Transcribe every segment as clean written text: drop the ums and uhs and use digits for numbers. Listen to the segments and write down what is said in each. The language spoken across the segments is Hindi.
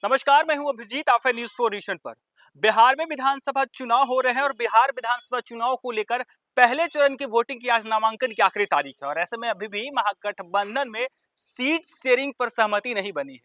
नमस्कार, मैं हूं अभिजीत। आप है न्यूज फॉर नेशन पर। बिहार में विधानसभा चुनाव हो रहे हैं और बिहार विधानसभा चुनाव को लेकर पहले चरण की वोटिंग की आज नामांकन की आखिरी तारीख है और ऐसे में अभी भी महागठबंधन में सीट शेयरिंग पर सहमति नहीं बनी है।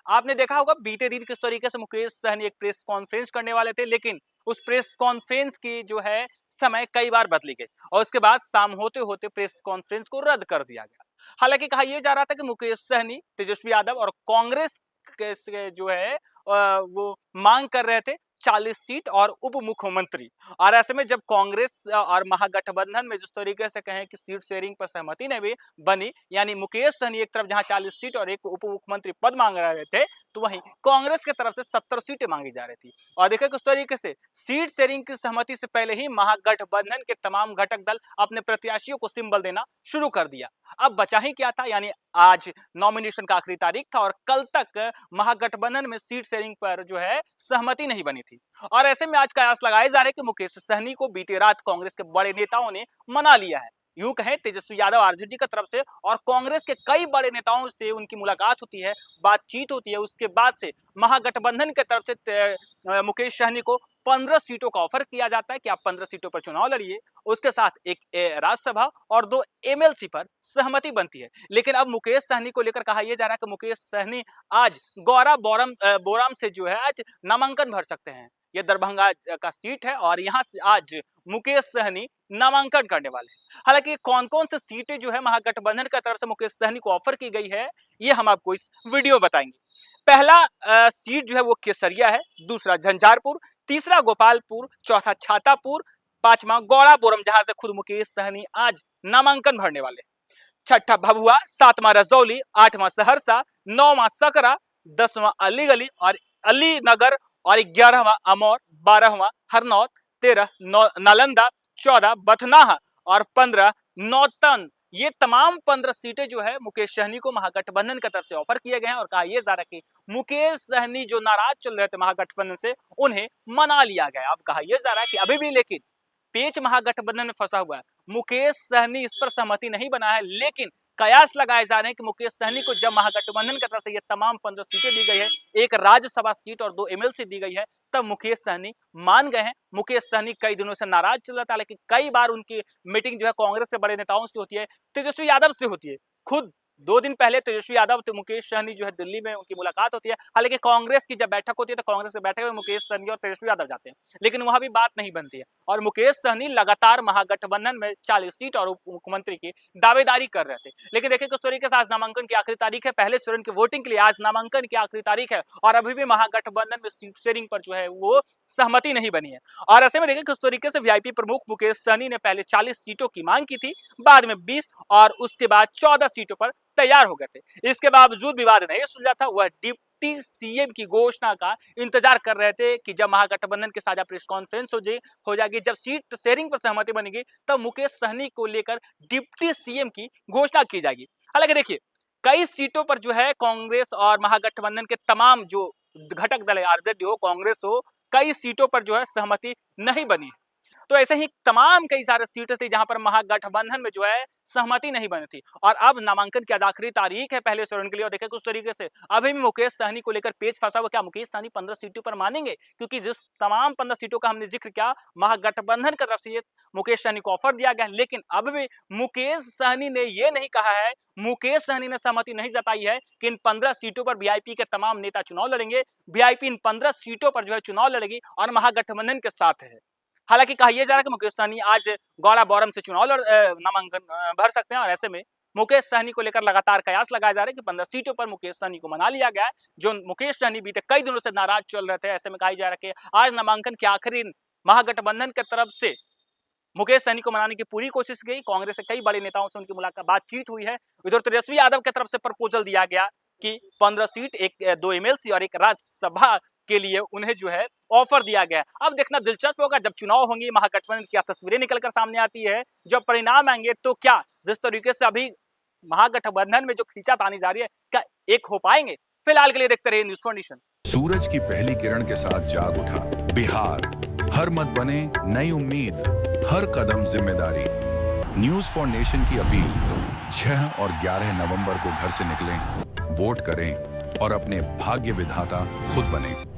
आपने देखा होगा बीते दिन किस तरीके से मुकेश सहनी एक प्रेस कॉन्फ्रेंस करने वाले थे, लेकिन उस प्रेस कॉन्फ्रेंस की जो है समय कई बार बदली गई और उसके बाद शाम होते होते प्रेस कॉन्फ्रेंस को रद्द कर दिया गया। हालांकि कहा यह जा रहा था कि मुकेश सहनी, तेजस्वी यादव और कांग्रेस के जो है वो मांग कर रहे थे 40 सीट और उप मुख्यमंत्री। और ऐसे में जब कांग्रेस और महागठबंधन में जिस तरीके से कहें कि सीट शेयरिंग पर सहमति नहीं भी बनी, यानी मुकेश सहनी एक तरफ जहां 40 सीट और एक उप मुख्यमंत्री पद मांग रहे थे, तो वहीं कांग्रेस की तरफ से 70 सीटें मांगी जा रही थी। और देखिए किस तरीके से सीट शेयरिंग की सहमति से पहले ही महागठबंधन के तमाम घटक दल अपने प्रत्याशियों को सिंबल देना शुरू कर दिया। अब बचा ही क्या था, यानी आज नॉमिनेशन का आखिरी तारीख था और कल तक महागठबंधन में सीट शेयरिंग पर जो है सहमति नहीं बनी थी। और ऐसे में आज कयास लगाए जा रहे कि मुकेश सहनी को बीती रात कांग्रेस के बड़े नेताओं ने मना लिया है। यूं कहें तेजस्वी यादव आरजेडी की तरफ से और कांग्रेस के कई बड़े नेताओं से उनकी मुलाकात होती है, बातचीत होती है। उसके बाद से महागठबंधन की तरफ से मुकेश सहनी को 15 सीटों का ऑफर किया जाता है कि आप 15 सीटों पर चुनाव लड़िए। उसके साथ एक राज्यसभा और 2 एमएलसी पर सहमति बनती है। लेकिन अब मुकेश सहनी को लेकर कहा यह जा रहा है कि मुकेश सहनी आज गौरा बोराम से जो है आज नामांकन भर सकते हैं। यह दरभंगा का सीट है और यहाँ से आज मुकेश सहनी नामांकन करने वाले हैं। हालांकि कौन कौन से सीटें जो है महागठबंधन की तरफ से मुकेश सहनी को ऑफर की गई है, ये हम आपको इस वीडियो बताएंगे। पहला सीट जो है वो केसरिया है, दूसरा झंझारपुर, तीसरा गोपालपुर, चौथा छातापुर, पांचवा गौड़ाबोरम जहां से खुद मुकेश सहनी आज नामांकन भरने वाले। छठा भभुआ, सातवां रजौली, आठवां सहरसा, नौवां सकरा, 10वां अलीगली और अलीनगर और 11वां अमौर, 12वां हरनौत, 13 नालंदा, 14 बथनाहा और 15 नौतन। ये तमाम 15 सीटें जो है मुकेश सहनी को महागठबंधन की तरफ से ऑफर किए गए हैं और कहा यह जा रहा है कि मुकेश सहनी जो नाराज चल रहे थे महागठबंधन से, उन्हें मना लिया गया। अब कहा यह जा रहा है कि अभी भी लेकिन पेच महागठबंधन में फंसा हुआ है। मुकेश सहनी इस पर सहमति नहीं बना है, लेकिन कयास लगाए जा रहे हैं कि मुकेश सहनी को जब महागठबंधन की तरफ से ये तमाम 15 सीटें दी गई है, एक राज्यसभा सीट और 2 एमएलसी दी गई है, तब मुकेश सहनी मान गए हैं। मुकेश सहनी कई दिनों से नाराज चल रहा था, लेकिन कई बार उनकी मीटिंग जो है कांग्रेस के बड़े नेताओं से होती है, तेजस्वी यादव से होती है। खुद 2 दिन पहले तेजस्वी यादव तो मुकेश सहनी जो है दिल्ली में उनकी मुलाकात होती है। हालांकि कांग्रेस की जब बैठक होती है तो कांग्रेस की बैठक में मुकेश सहनी और तेजस्वी यादव जाते हैं, लेकिन वहां भी बात नहीं बनती है। और मुकेश सहनी लगातार महागठबंधन में 40 सीट और उप मुख्यमंत्री की दावेदारी कर रहे थे। लेकिन देखिए किस तरीके से आज नामांकन की आखिरी तारीख है। पहले चरण की वोटिंग के लिए आज नामांकन की आखिरी तारीख है और अभी भी महागठबंधन में सीट शेयरिंग पर जो है वो सहमति नहीं बनी है। और ऐसे में देखिए किस तरीके से वीआईपी प्रमुख मुकेश सहनी ने पहले 40 सीटों की मांग की थी, बाद में 20 और उसके बाद 14 सीटों पर तैयार हो गए थे। इसके बावजूद विवाद नहीं सुलझा था। वह डिप्टी सीएम की घोषणा का इंतजार कर रहे थे कि जब महागठबंधन के साझा प्रेस कॉन्फ्रेंस हो जाएगी, जब सीट शेयरिंग पर सहमति बनेगी, तब मुकेश सहनी को लेकर डिप्टी सीएम की घोषणा की जाएगी। हालांकि देखिए कई सीटों पर जो है कांग्रेस और महागठबंधन के तमाम जो घटक दल है, आरजेडी हो, कांग्रेस हो, कई सीटों पर जो है सहमति नहीं बनी। तो ऐसे ही तमाम कई सारे सीटें थी जहां पर महागठबंधन में जो है सहमति नहीं बनी थी। और अब नामांकन की आज आखिरी तारीख है पहले चरण के लिए और देखिए कुछ तरीके से अभी भी मुकेश सहनी को लेकर पेच फंसा हुआ। क्या मुकेश सहनी 15 सीटों पर मानेंगे? क्योंकि जिस तमाम 15 सीटों का हमने जिक्र किया, महागठबंधन की तरफ से ये मुकेश सहनी को ऑफर दिया गया, लेकिन अब भी मुकेश सहनी ने यह नहीं कहा है, मुकेश सहनी ने सहमति नहीं जताई है कि इन 15 सीटों पर वीआईपी के तमाम नेता चुनाव लड़ेंगे। वीआईपी इन 15 सीटों पर जो है चुनाव लड़ेगी और महागठबंधन के साथ है। हालांकि कहा यह जा रहा है कि मुकेश सहनी आज गौड़ाबोरम से चुनाव नामांकन भर सकते हैं और ऐसे में मुकेश सहनी को लेकर लगातार कयास लगाए जा रहे हैं कि 15 सीटों पर मुकेश सहनी को मना लिया गया है। जो मुकेश सहनी बीते कई दिनों से नाराज चल रहे थे, ऐसे में कहा जा रहा है कि आज नामांकन के आखिरी दिन महागठबंधन की तरफ से मुकेश सहनी को मनाने की पूरी कोशिश की। कांग्रेस के कई बड़े नेताओं से उनकी मुलाकात बातचीत हुई है। इधर तेजस्वी यादव की तरफ से प्रपोजल दिया गया कि 15 सीट, 2 एमएलसी और एक राज्यसभा के लिए उन्हें जो है ऑफर दिया गया। अब देखना दिलचस्प होगा जब चुनाव होंगे, महागठबंधन की तस्वीरें निकलकर सामने आती है, जब परिणाम आएंगे तो क्या जिस तरीके से अभी महागठबंधन में जो खींचातानी जारी है, क्या एक हो पाएंगे? फिलहाल के लिए देखते रहिए न्यूज फॉर नेशन। सूरज की पहली किरण के साथ जाग उठा बिहार, हर मत बने नई उम्मीद, हर कदम जिम्मेदारी। न्यूज फॉर नेशन की अपील, 6 और 11 नवंबर को घर से निकलें, वोट करें, और अपने भाग्य विधाता खुद बने।